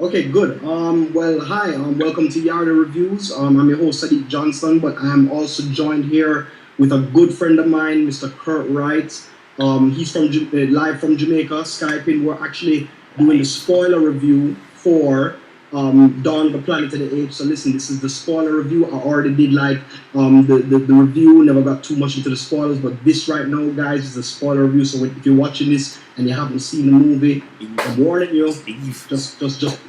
Okay, good. Well, hi. Welcome to Yardie Reviews. I'm your host Sadiq Johnson, but I am also joined here with a good friend of mine, Mr. Kurt Wright. He's live from Jamaica, Skyping. We're actually doing the Nice. spoiler review for Dawn of the Planet of the Apes. So listen, this is the spoiler review. I already did like the review. Never got too much into the spoilers, but this right now, guys, is the spoiler review. So if you're watching this and you haven't seen the movie, I'm warning you. Steve. Just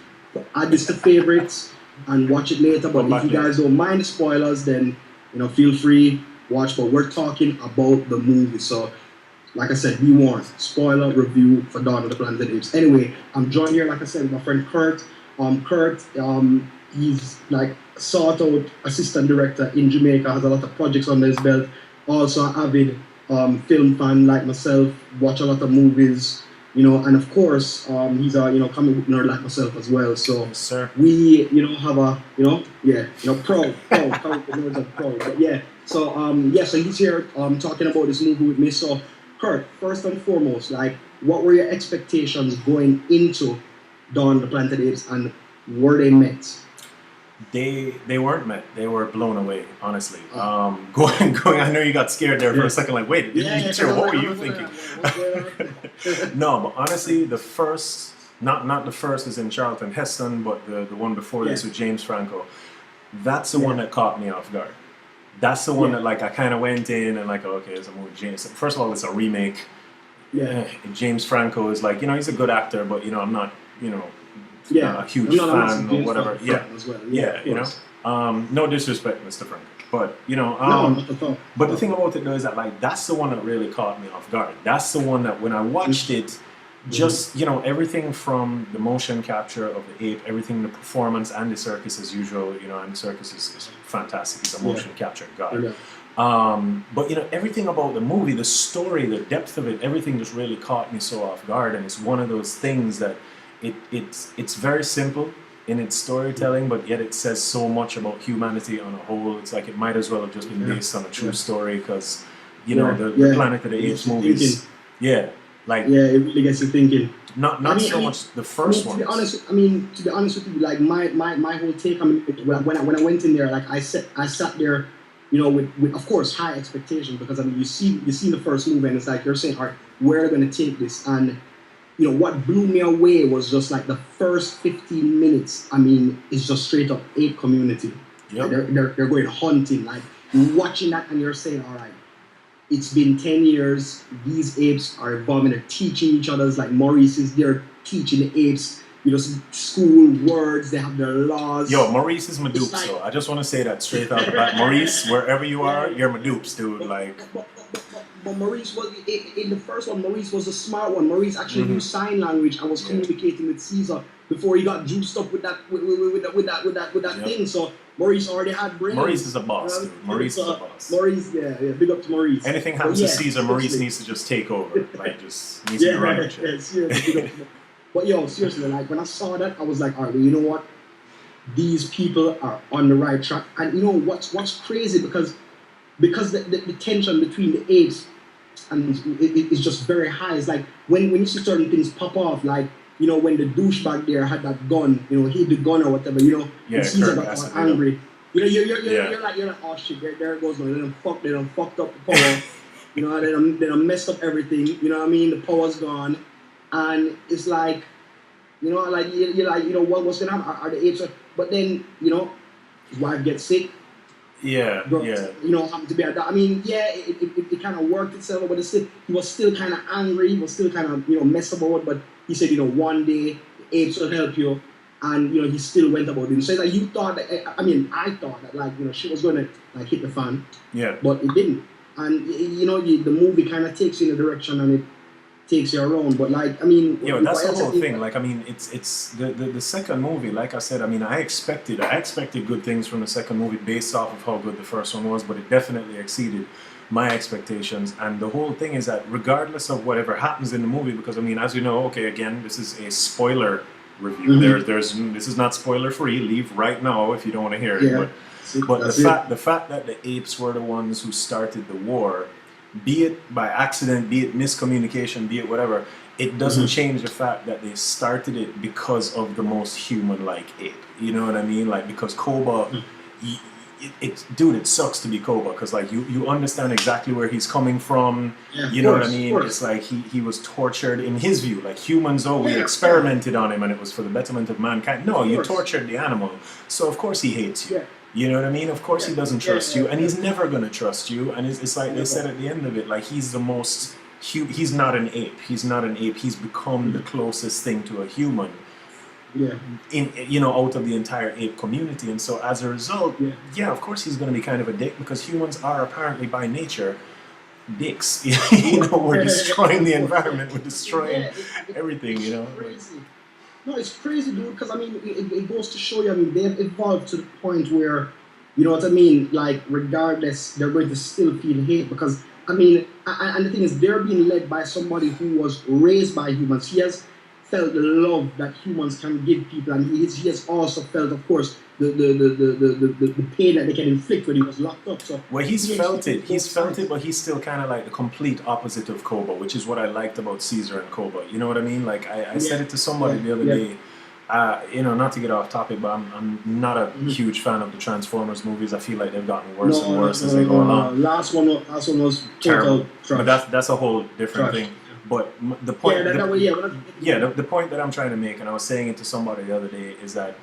add this to favorites and watch it later. But Come if back you later. guys don't mind the spoilers, then feel free watch. But we're talking about the movie, so like I said, we want spoiler review for Dawn of the Planet of the Apes. Anyway, I'm joined here, like I said, with my friend Kurt. He's like sought out assistant director in Jamaica, has a lot of projects under his belt. Also, an avid film fan like myself, watch a lot of movies, and of course, he's a comic book nerd like myself as well. So Yes, sir. we have a proud comic book nerds are proud. But yeah, so so he's here talking about this movie with me. So Kurt, first and foremost, like, what were your expectations going into Dawn of the Planet of the Apes, and were they met? They weren't met. They were blown away. Honestly, Oh. going. I know you got scared there for Yeah. a second. Like, wait, Yeah, sure, what were I you was thinking? what's going on? No, but honestly, the first, not the first is in Charlton Heston, but the one before this Yeah. with James Franco. That's the Yeah. one that caught me off guard. That's the one Yeah. that, like, I kind of went in and like, okay, it's a movie. James. First of all, it's a remake. Yeah, James Franco is like, he's a good actor, but I'm not, yeah. a huge I'm not a fan massive or James whatever. Franco Yeah, fan as well. yeah, Of course. No disrespect, Mr. Frank, but No, not at all. but the thing about it though is that, like, that's the one that really caught me off guard. That's the one that when I watched it, just everything from the motion capture of the ape, everything, the performance, and the circus as usual, and the circus is fantastic. He's a motion capture god. Yeah. But everything about the movie, the story, the depth of it, everything just really caught me so off guard. And it's one of those things that it's very simple in its storytelling, but yet it says so much about humanity on a whole. It's like it might as well have just been based on a true story, because the Planet of the Apes movies, like, Yeah, it really gets you thinking. not so much the first one. To be honest with you, like my whole take. When I went in there, like I sat there, with of course high expectations, because you see the first movie, and it's like you're saying, all right, where are they going to take this? And what blew me away was just like the first 15 minutes. It's just straight up ape community. Yep. They're going hunting. Like, you're watching that and you're saying, all right, it's been 10 years. These apes are evolving. They're teaching each other. Like Maurice is there teaching the apes, school words. They have their laws. Yo, Maurice is my It's dupes, like- so I just want to say that straight out the bat. Maurice, wherever you are, you're my dupes, dude. Like, But Maurice was in the first one. Maurice was a smart one. Maurice actually knew sign language and was communicating with Caesar before he got juiced up with that Yep. thing. So Maurice already had brains. Maurice is a boss, dude. Maurice is a boss. Maurice, yeah. Big up to Maurice. Anything But happens yeah, to Caesar, Maurice seriously. needs to just take over. Like, just needs to Yeah, run yeah, the shit. seriously. Big up to But yo, seriously, like when I saw that, I was like, all right, well, you know what? These people are on the right track. And you know what's crazy, because the tension between the apes and it's just very high. It's like when you see certain things pop off, like when the douchebag there had that gun, hit the gun or whatever, Yeah, and Caesar Kurt got Russell, all angry. Yeah. You're like, oh shit, there it goes, man. They done fucked up the power. They done messed up everything. You know what I mean? The power's gone, and it's like, like you're like, what's gonna happen? Are the apes? But then his wife gets sick. Yeah, yeah. Happened to be it kind of worked itself, but he was still kind of angry. He was still kind of messed about. But he said, one day the apes will help you, and he still went about it. So it's like you thought that. I thought that, like, shit was gonna like hit the fan, Yeah. but it didn't. And the movie kind of takes you in a direction, and it takes you around. But like, Yo, that's the what else whole I think- thing. Like, it's the second movie. Like I said, I expected good things from the second movie based off of how good the first one was, but it definitely exceeded my expectations. And the whole thing is that regardless of whatever happens in the movie, because as you know, okay, again, this is a spoiler review. This is not spoiler free. Leave right now if you don't want to hear it. Yeah. But That's it. the fact that the apes were the ones who started the war, be it by accident, be it miscommunication, be it whatever, it doesn't change the fact that they started it because of the most human-like ape. You know what I mean? Like, because Koba, dude, it sucks to be Koba, because like you understand exactly where he's coming from. Yeah, you know what I mean? It's like he was tortured in his view. Like humans, we experimented on him and it was for the betterment of mankind. No, you tortured the animal, so of course he hates you. Yeah. You know what I mean? Of course he doesn't trust you, and he's never gonna trust you. And it's like they said at the end of it, like he's the most. He's not an ape. He's not an ape. He's become the closest thing to a human. Yeah. Out of the entire ape community, and so as a result, of course he's going to be kind of a dick, because humans are apparently by nature dicks. We're destroying the environment. We're destroying everything. Crazy. No, it's crazy, dude. Because I mean, it goes to show you. I mean, they've evolved to the point where, you know what I mean. Like, regardless, they're going to still feel hate because. I mean, and the thing is, they're being led by somebody who was raised by humans. He has felt the love that humans can give people, and he has also felt, of course, the pain that they can inflict when he was locked up. So, well, he's felt it, but he's still kind of like the complete opposite of Koba, which is what I liked about Caesar and Koba. You know what I mean? Like, I said it to somebody the other day. Not to get off topic, but I'm not a huge fan of the Transformers movies. I feel like they've gotten worse and worse as they go along. Last one was terrible. Trash. But that's a whole different thing. But the point, the point that I'm trying to make, and I was saying it to somebody the other day, is that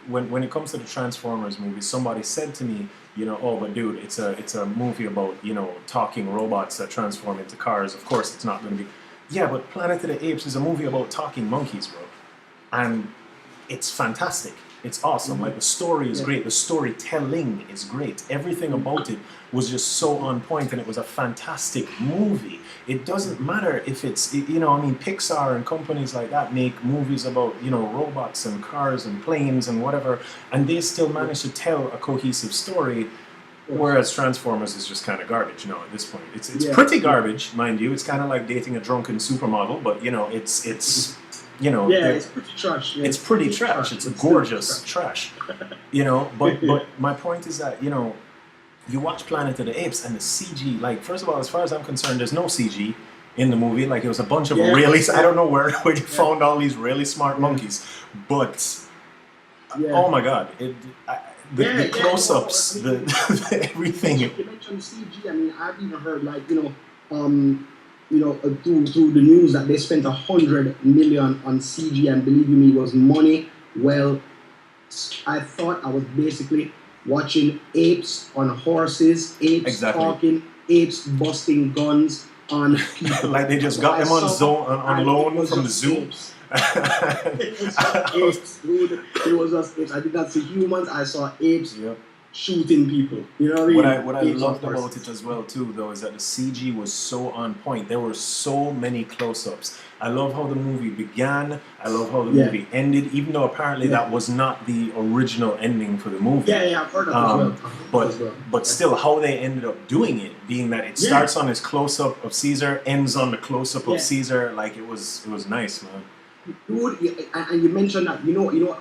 when it comes to the Transformers movies, somebody said to me, but dude, it's a movie about talking robots that transform into cars. Of course, it's not going to be. Yeah, but Planet of the Apes is a movie about talking monkeys, bro. And it's fantastic. It's awesome. Like, the story is great. The storytelling is great. Everything about it was just so on point, and it was a fantastic movie. It doesn't matter if it's, Pixar and companies like that make movies about, robots and cars and planes and whatever, and they still manage to tell a cohesive story. Whereas Transformers is just kind of garbage, at this point. It's pretty garbage, mind you. It's kind of like dating a drunken supermodel, but, it's it's pretty trash. Yeah, it's pretty trash. It's a gorgeous trash. But my point is that, you watch Planet of the Apes and the CG, like, first of all, as far as I'm concerned, there's no CG in the movie. Like, it was a bunch of I don't know where you found all these really smart monkeys. But, oh my God, the close-ups, the everything. You mentioned CG. I mean, I've even heard, like, through the news that they spent $100 million on CG, and believe me, it was money. Well, I thought I was basically watching apes on horses, apes talking, apes busting guns on people. Like they just got them on loan from the zoo. Apes, dude. It was just apes. I did not see humans. I saw apes. Shooting people, What I loved about it as well too, though, is that the CG was so on point. There were so many close-ups. I love how the movie began. I love how the movie ended, even though apparently that was not the original ending for the movie. Yeah, I've heard of that But still, how they ended up doing it, being that it starts on his close-up of Caesar, ends on the close-up of Caesar, like it was nice, man. Dude, and you mentioned that,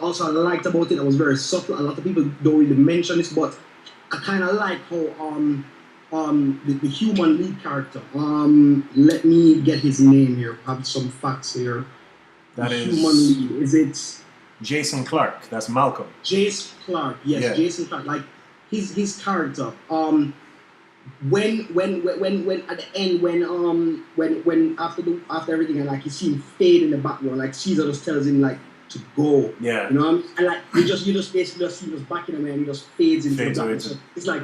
also I liked about it, I was very subtle. A lot of people don't really mention this, but I kind of like how the human lead character, let me get his name here, I have some facts here. That is human lead, is it Jason Clarke? That's Malcolm. Jason Clarke, yes, Jason Clarke, like his character. When at the end, when after everything, and like you see him fade in the background, like Caesar just tells him like to go. Yeah. And like you just basically just see him just backing away, and he just fades into the background. So it's like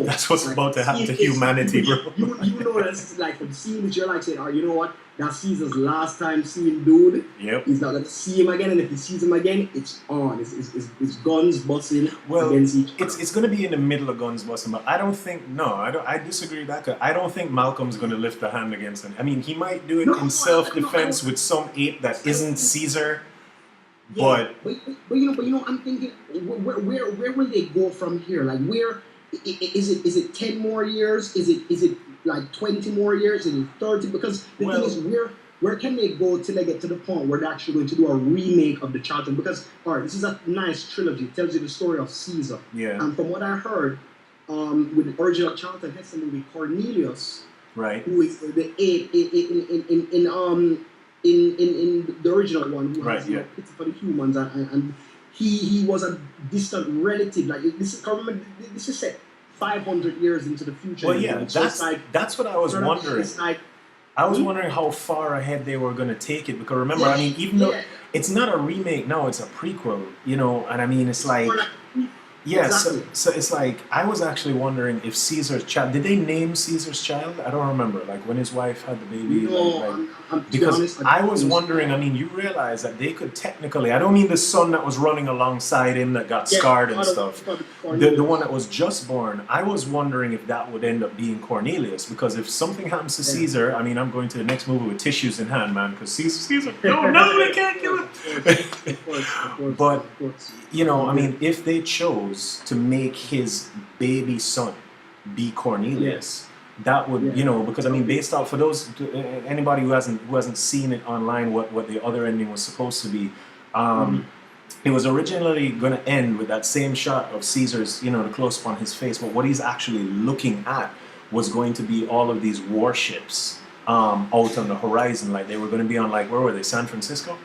that's what's about to happen to humanity, bro. You know that's like from seeing it, you're like saying, oh, you know what? That's Caesar's last time seeing dude. Yep. He's not gonna see him again, and if he sees him again, it's on. It's guns busting against each other. It's gonna be in the middle of guns busting, but I disagree with that. 'Cause I don't think Malcolm's gonna lift a hand against him. I mean, he might do it in self-defense with some ape that isn't Caesar. Yeah, but I'm thinking, where will they go from here? Like, where is it 10 more years? Is it like 20 more years? Is it 30? Because the thing is, where can they go till they get to the point where they're actually going to do a remake of the Charlton? Because this is a nice trilogy. It tells you the story of Caesar. Yeah. And from what I heard, with the original Charlton Heston movie, Cornelius Right. who is the ape in the original one, who Right, has yeah. pity for the humans, and he was a distant relative. Like this, remember, this is set 500 years into the future. Well, yeah, so it's like that's what I was wondering. It's like I was wondering how far ahead they were going to take it, because remember, Yeah, I mean, even though yeah. it's not a remake, no, it's a prequel, you know, and I mean, it's like, more like- yeah, exactly. so it's like, I was actually wondering if Caesar's child, did they name Caesar's child? I don't remember, like when his wife had the baby, No, like to be because honest, I was wondering, I mean, you realize that they could technically, I don't mean the son that was running alongside him that got scarred and stuff, the one that was just born, I was wondering if that would end up being Cornelius, because if something happens to Caesar, I mean, I'm going to the next movie with tissues in hand, man, because Caesar, no, they can't kill him. But, you know, I mean, if they chose to make his baby son be Cornelius, that would, you know, because I mean, based off, for those, anybody who hasn't seen it online, what the other ending was supposed to be, it was originally going to end with that same shot of Caesar's, you know, the close up on his face, but what he's actually looking at was going to be all of these warships out on the horizon. Like they were going to be on, like, where were they, San Francisco?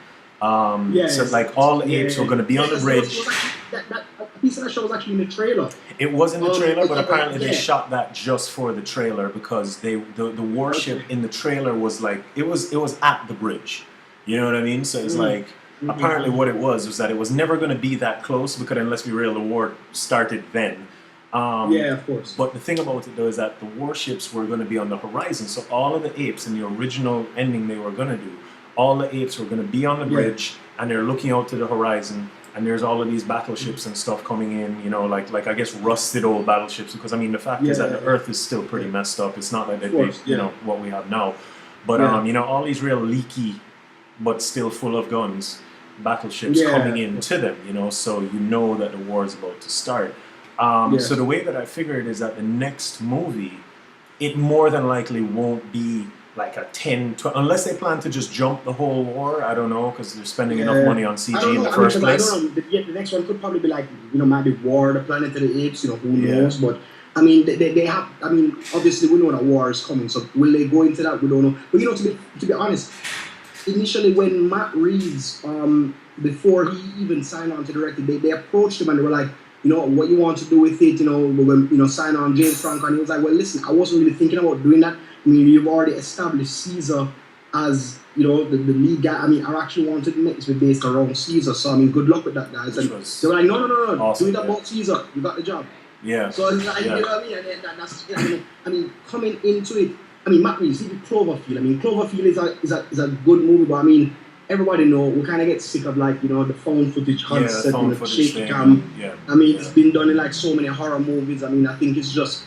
So like all the apes were going to be on the bridge. That piece of that show was actually in the trailer. It was in the trailer, but apparently they yeah. shot that just for the trailer, because the warship in the trailer was like, it was at the bridge. You know what I mean? So it's like, apparently what it was that it was never going to be that close, because then, let's be real, the war started then. Yeah, of course. But the thing about it though is that the warships were going to be on the horizon, so all of the apes in the original ending they were going to do, all the apes were going to be on the bridge, and they're looking out to the horizon, and there's all of these battleships and stuff coming in, you know, like I guess rusted old battleships, because I mean the fact is that the Earth is still pretty messed up. It's not like they, you know, what we have now, but you know, all these real leaky but still full of guns battleships coming in to them, you know, so you know that the war is about to start. So the way that I figured is that the next movie, it more than likely won't be like a 10, 12, unless they plan to just jump the whole war. I don't know, because they're spending enough money on CG in the first place. I don't know. The next one could probably be like, you know, maybe War, the Planet of the Apes, you know, who knows, but I mean, they have, I mean, obviously we know that war is coming, so will they go into that? We don't know. But you know, to be honest, initially when Matt Reeves, before he even signed on to direct it, they approached him and they were like, you know, what you want to do with it, you know, we're going to, you know, sign on James Franco, and he was like, well, listen, I wasn't really thinking about doing that. I mean, you've already established Caesar as, you know, the lead guy. I mean, I actually wanted to make this be based around Caesar, so I mean, good luck with that, guys. And they were like, no, awesome, do it about Caesar, you got the job. Yeah. So it's like, you know what I mean? And that's, I mean, coming into it, I mean, Matt Reeves, even Cloverfield. I mean, Cloverfield is a good movie, but I mean, everybody know we kind of get sick of, like, you know, the found footage concept, you know, shaky cam. I mean, it's been done in like so many horror movies. I mean, I think it's just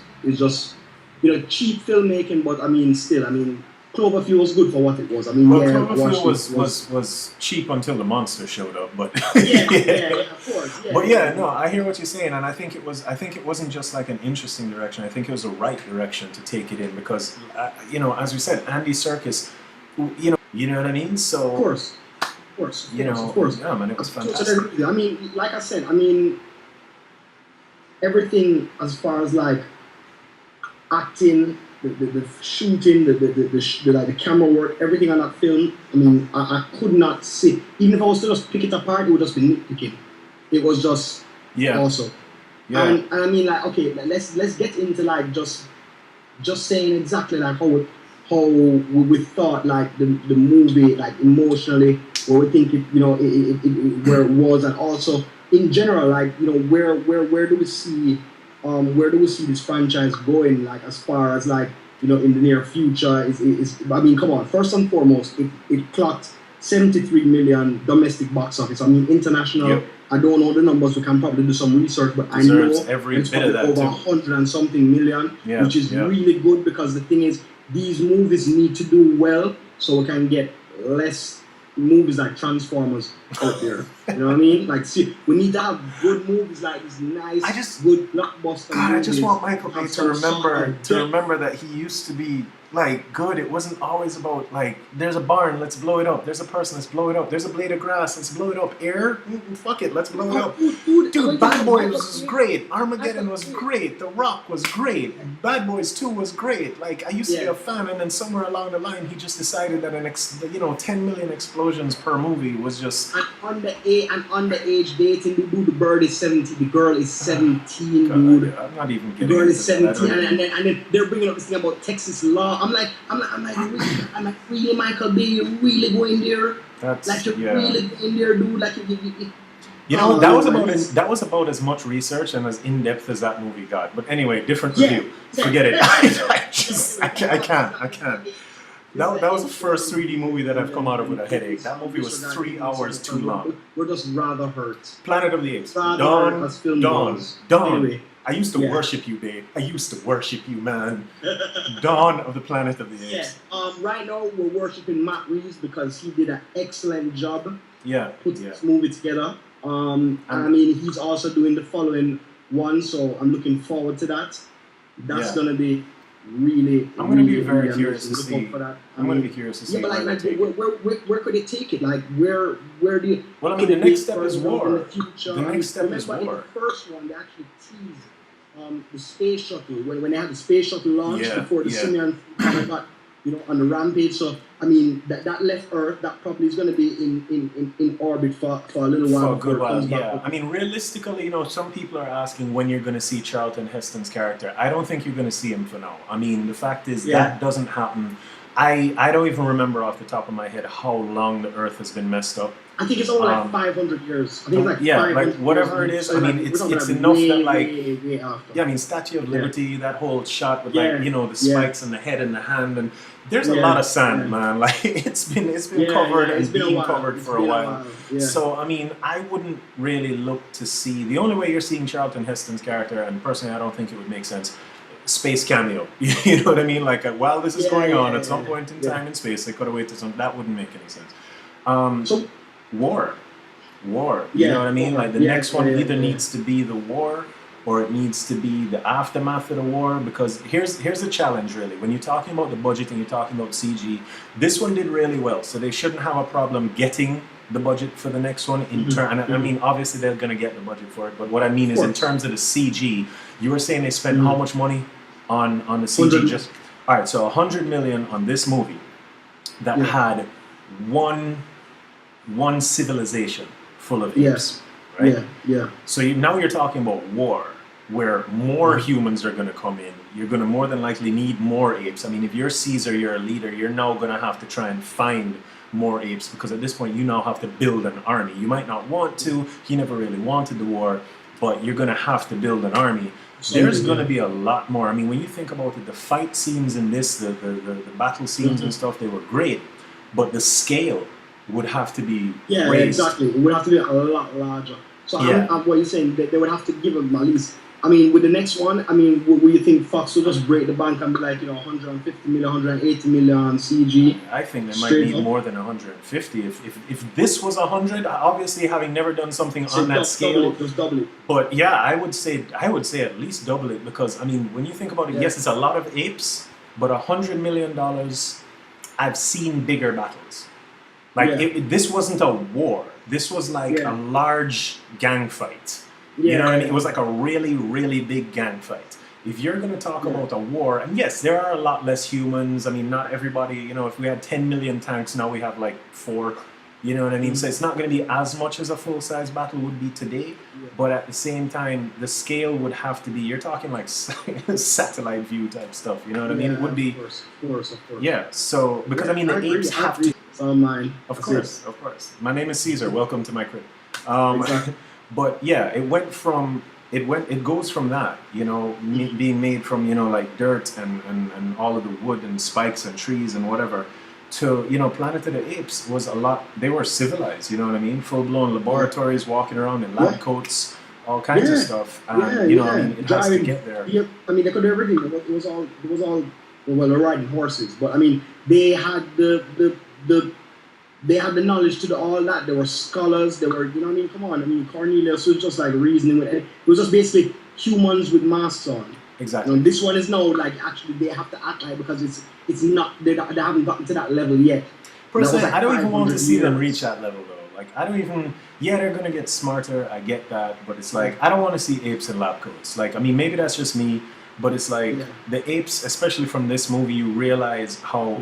you know, cheap filmmaking, but I mean, still, I mean, Cloverfield was good for what it was. I mean, Cloverfield was cheap until the monster showed up, but of course. Yeah, but yeah, no, I hear what you're saying, and I think it wasn't just like an interesting direction. I think it was the right direction to take it in, because you know, as we said, Andy Serkis, you know what I mean. So of course, yeah, man, it was fantastic. I mean, like I said, I mean, everything as far as like acting, the shooting, the camera work, everything on that film. I mean, I could not see. Even if I was to just pick it apart, it would just be nitpicking. It was just awesome. Yeah. And I mean, like, okay, let's get into like just saying exactly like how we thought like the movie, like emotionally, where we think it, you know, where it was, and also in general, like, you know, where do we see this franchise going, like, as far as, like, you know, in the near future? Is I mean, come on, first and foremost, it clocked 73 million domestic box office. I mean, international, I don't know the numbers, we can probably do some research, but I know every it's bit of that over 100 and something million, which is really good, because the thing is, these movies need to do well so we can get less movies like Transformers out there. You know what I mean? Like, see, we need to have good movies, like these nice, good blockbuster movies. I just want Michael Bay to remember that he used to be like good. It wasn't always about like there's a barn, let's blow it up. There's a person, let's blow it up. There's a blade of grass, let's blow it up. Air, fuck it, let's blow it up. Dude, Bad Boys was great. Armageddon was great. The Rock was great. Bad Boys 2 was great. Like I used to be a fan, and then somewhere along the line, he just decided that 10 million explosions per movie was just. And underage dating, dude. The bird is 17. The girl is 17, dude. I'm not even kidding. The girl is 17, and then they're bringing up this thing about Texas law. I'm like, really, Michael Bay, you really going there? That's like you're really going there, dude. Like you know, that was about as much research and as in depth as that movie got. But anyway, different review. Forget it. I can't. That was the first 3D movie that I've come out of with a headache. That movie was 3 hours too long. We're just rather hurt. Planet of the Apes. Dawn. Anyway. I used to worship you, babe. I used to worship you, man. Dawn of the Planet of the Apes. Yeah. Right now, we're worshiping Matt Reeves because he did an excellent job. Putting this movie together. I mean, he's also doing the following one, so I'm looking forward to that. That's gonna be really. I'm gonna be very curious to see. I'm gonna be curious to see. Yeah, but where could it take it? Like where do you? Well, I mean, the next step is war. The next step is war. In the first one, they actually teased the space shuttle when they had the space shuttle launch before the Simeon got on the rampage. So I mean that left Earth. That probably is going to be in orbit for a little while. For a good while, yeah. I mean, realistically, some people are asking when you're going to see Charlton Heston's character. I don't think you're going to see him for now. I mean, the fact is that doesn't happen. I don't even remember off the top of my head how long the Earth has been messed up. I think it's only like 500 years. I think it's like whatever it is. I mean, it's enough that like I mean, Statue of Liberty, that whole shot with the spikes in the head and the hand, and there's a lot of sand, man. Like it's been covered and being covered for a while. So I mean, I wouldn't really look to see. The only way you're seeing Charlton Heston's character, and personally, I don't think it would make sense. Space cameo, you know what I mean? Like while this is going on, at some point in time in space, they could have waited. That wouldn't make any sense. So war. You know what I mean? Like the next one either needs to be the war, or it needs to be the aftermath of the war. Because here's the challenge, really. When you're talking about the budget and you're talking about CG, this one did really well, so they shouldn't have a problem getting the budget for the next one I mean, obviously they're going to get the budget for it, but what I mean is in terms of the CG, you were saying they spent how much money on the CG? All right, so $100 million on this movie that had one civilization full of apes, right? So now you're talking about war, where more humans are going to come in. You're going to more than likely need more apes. I mean, if you're Caesar, you're a leader, you're now going to have to try and find more apes, because at this point you now have to build an army. You might not want to. He never really wanted the war, but you're going to have to build an army. There's going to be a lot more. I mean, when you think about it, the fight scenes in this, the battle scenes and stuff, they were great, but the scale would have to be raised. Exactly. It would have to be a lot larger. So what you're saying, they would have to give them at least. I mean, with the next one, I mean, will you think Fox will just break the bank and be like, 150 million, 180 million CG? I think they might need more than 150. If this was 100, obviously having never done something on that scale, just double it. But yeah, I would say at least double it, because I mean, when you think about it, yes, it's a lot of apes, but $100 million, I've seen bigger battles. Like this wasn't a war. This was like a large gang fight. You know what I mean? It was like a really, really big gang fight. If you're going to talk about a war, and yes, there are a lot less humans. I mean, not everybody, if we had 10 million tanks, now we have like 4. You know what I mean? So it's not going to be as much as a full-size battle would be today. But at the same time, the scale would have to be, you're talking like satellite view type stuff. You know what I mean? It would be. Of course. Yeah, so, because I mean, the apes have to. It's on mine. Of course. My name is Caesar. Welcome to my crib. Exactly. But yeah, it goes from that, being made from, like dirt and all of the wood and spikes and trees and whatever, to, Planet of the Apes was a lot, they were civilized, you know what I mean? Full-blown laboratories, walking around in lab coats, all kinds of stuff. And, I mean, it has to get there. Yeah, I mean, they could do everything. It was all, well, they're riding horses, but I mean, they had they had the knowledge to do all that. They were scholars. They were, come on. I mean, Cornelius was just like reasoning with it. It was just basically humans with masks on. Exactly. This one is now like actually they have to act like because it's not they haven't gotten to that level yet. Personally, Like I don't even want to see them years. reach that level though. Like I don't even. Yeah, they're gonna get smarter. I get that, but it's like I don't want to see apes in lab coats. Like I mean, maybe that's just me, but it's like the apes, especially from this movie, you realize how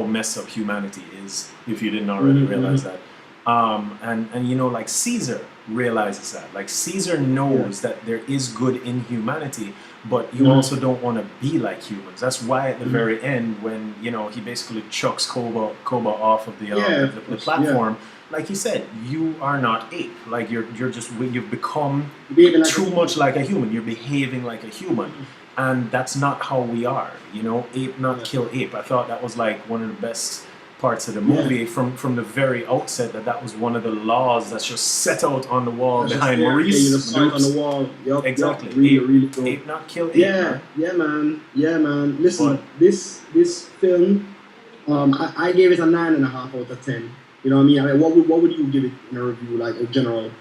messed up humanity is if you didn't already realize that. And you know, like Caesar realizes that. Like Caesar knows that there is good in humanity, but you also don't want to be like humans. That's why at the very end, when you know he basically chucks Koba off of the platform, like he said, you are not ape. Like you're just you've become too much like a human. You're behaving like a human, and that's not how we are. You know, ape not kill ape. I thought that was like one of the best parts of the movie from the very outset, that was one of the laws that's just set out on the wall behind Maurice. Yeah, you just saw it on the wall. Yep, exactly. Really cool. Ape not kill ape. Yeah, man. Listen, this film, I gave it a 9.5 out of 10. You know what I mean? I mean, what would you give it in a review, like in general?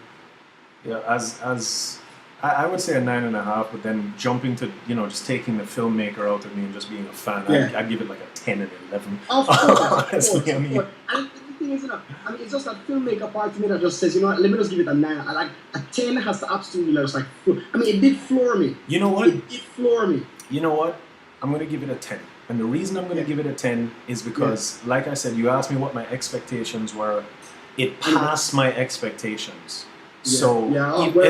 Yeah, as I would say a 9.5, but then jumping to just taking the filmmaker out of me and just being a fan, I'd give it like a 10 and 11. Of course, honestly, I mean. And the thing is, I mean, it's just that filmmaker part to me that just says, you know what, let me just give it a 9. I like a 10 has to absolutely just like. I mean, it did floor me. You know what? It did floor me. You know what? I'm gonna give it a 10. And the reason I'm going to give it a 10 is because, like I said, you asked me what my expectations were. It passed my expectations. So,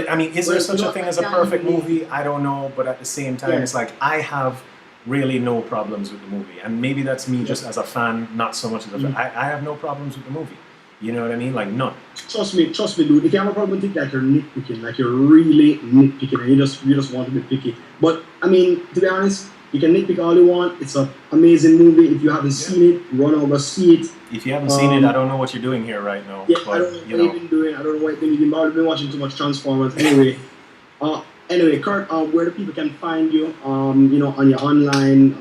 I mean, is there such a thing as a perfect movie? I don't know. But at the same time, it's like I have really no problems with the movie. And maybe that's me just as a fan, not so much as a fan. I have no problems with the movie. You know what I mean? Like, none. Trust me, dude. If you have a problem with it, like you're nitpicking, like you're really nitpicking, and you just want to be picky. But, I mean, to be honest, you can nitpick all you want. It's an amazing movie. If you haven't seen it, run over, see it. If you haven't seen it, I don't know what you're doing here right now. Yeah, but, I don't know what you've been doing. I don't know what you've been watching too much Transformers. Anyway, Kurt, where the people can find you, on your online,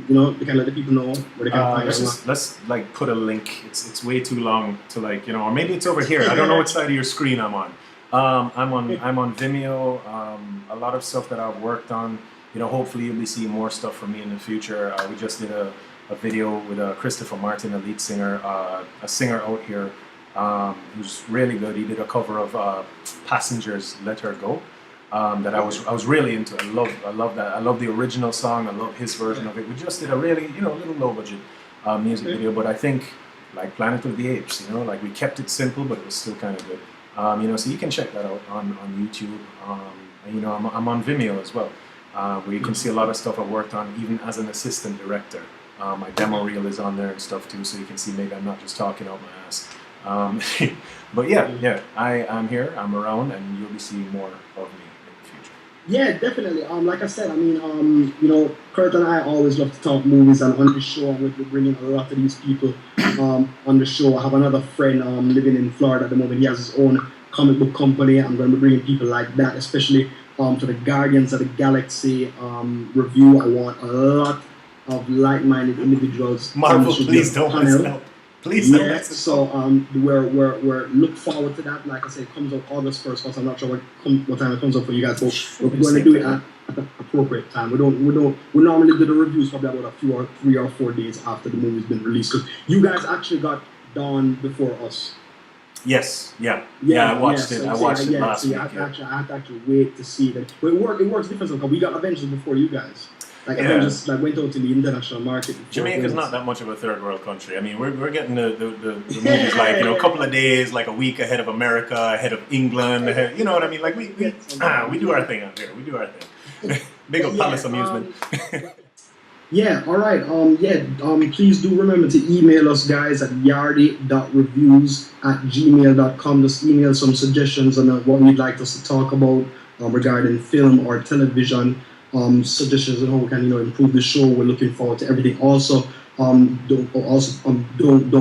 they can let the people know where they can find you. Let's like put a link. It's way too long to like, or maybe it's over here. I don't know what side of your screen I'm on. I'm on Vimeo. A lot of stuff that I've worked on. Hopefully you'll be seeing more stuff from me in the future. We just did a video with Christopher Martin, a lead singer, a singer out here who's really good. He did a cover of Passengers Let Her Go that I was really into. I love that. I love the original song. I love his version of it. We just did a really, little low budget music video, but I think like Planet of the Apes, like we kept it simple, but it was still kind of good. So you can check that out on YouTube. I'm on Vimeo as well. Where you can see a lot of stuff I've worked on, even as an assistant director. My demo reel is on there and stuff too, so you can see maybe I'm not just talking out my ass. But I'm here, I'm around, and you'll be seeing more of me in the future. Yeah, definitely. Like I said, I mean, Kurt and I always love to talk movies, and on this show, I'm going to be bringing a lot of these people on the show. I have another friend living in Florida at the moment. He has his own comic book company. I'm going to be bringing people like that, especially for the Guardians of the Galaxy review. I want a lot of like-minded individuals. Marvel, please don't mess it up. Please don't mess it up. So we're look forward to that. Like I said, it comes out August 1st. So I'm not sure what time it comes out for you guys, but we're going to do it at the appropriate time. We normally do the reviews probably about 3 or 4 days after the movie's been released, because you guys actually got Dawn before us. Yes, I watched it. I watched it last week. I had to actually wait to see that. But it works different because we got Avengers before you guys. Avengers went out in the international market. Jamaica's not that much of a third world country. I mean, we're getting the movies like a couple of days, like a week ahead of America, ahead of England. You know what I mean? Like we do our thing out here. We do our thing. Big up Palace Amusement. Yeah, all right. Please do remember to email us, guys, at yardie.reviews@gmail.com. Just email some suggestions on what you'd like us to talk about regarding film or television. Suggestions on how we can, improve the show. We're looking forward to everything. Also, don't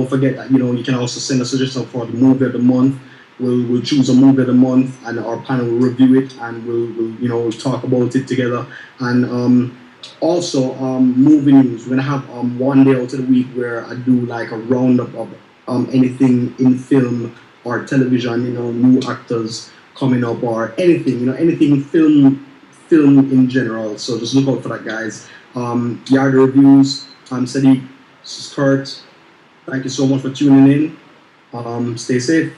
forget that you can also send a suggestion for the movie of the month. We'll choose a movie of the month, and our panel will review it, and we'll talk about it together. And also, movie news. We're gonna have one day out of the week where I do like a roundup of anything in film or television. New actors coming up or anything. Anything film film in general. So just look out for that, guys. Yardie reviews. Sadiq, this is Kurt. Thank you so much for tuning in. Stay safe.